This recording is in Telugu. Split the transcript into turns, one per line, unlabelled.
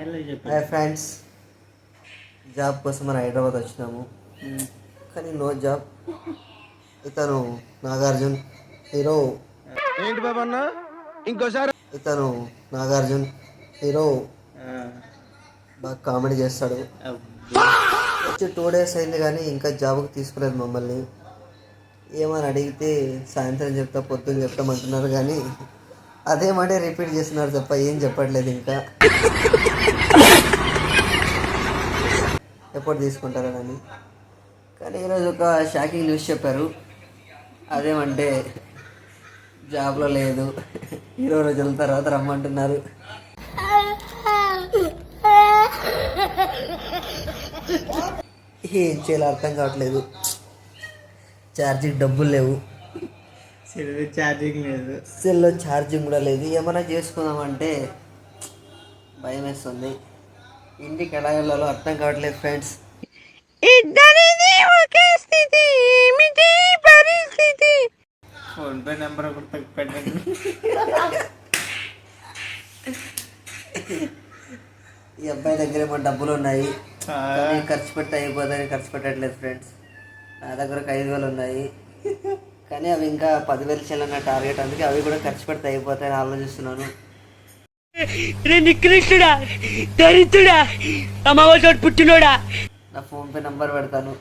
హాయ్ ఫ్రెండ్స్, జాబ్ కోసం మన హైదరాబాద్ వచ్చినాము. కానీ నో జాబ్. ఇతను నాగార్జున్ హీరో.
ఏంటి బాబా అన్న ఇంకోసారి?
ఇతను నాగార్జున్ హీరో, బాగా కామెడీ చేస్తాడు. వచ్చి 2 days అయింది కానీ ఇంకా జాబ్కి తీసుకోలేదు మమ్మల్ని. ఏమని అడిగితే సాయంత్రం చెప్తా, పొద్దున్న చెప్తామంటున్నారు కానీ అదే మాట రిపీట్ చేస్తున్నారు తప్ప ఏం చెప్పట్లేదు. ఇంకా ఎప్పుడు తీసుకుంటారని. కానీ ఈరోజు ఒక షాకింగ్ న్యూస్ చెప్పారు. అదేమంటే జాబ్లో లేదు, 20 రోజుల తర్వాత రమ్మంటున్నారు. ఏం చేయాలో అర్థం కావట్లేదు. ఛార్జింగ్ డబ్బులు లేవు,
ఛార్జింగ్ లేదు,
సెల్లో ఛార్జింగ్ కూడా లేదు. ఏమైనా చేసుకుందామంటే భయం వేస్తుంది. ఇంటికి ఎలా వెళ్ళాలో అర్థం కావట్లేదు ఫ్రెండ్స్.
ఇద్దరిది ఒకే స్థితి, ఏమిటి పరిస్థితి?
ఫోన్ పే నెంబర్ పెట్టండి.
ఈ అబ్బాయి దగ్గర ఏమో డబ్బులు ఉన్నాయి, కానీ ఖర్చు పెట్టి అయిపోతాయని ఖర్చు పెట్టట్లేదు ఫ్రెండ్స్. నా దగ్గర ఒక 5,000 ఉన్నాయి, కానీ అవి ఇంకా 10,000 చెల్లన్న టార్గెట్. అందుకే అవి కూడా ఖర్చు పెడితే అయిపోతాయని ఆలోచిస్తున్నాను.
నికృష్టుడా, దరిద్రుడా, అమ్మవాడు పుట్టినోడా.
నా ఫోన్పే నంబర్ పెడతాను.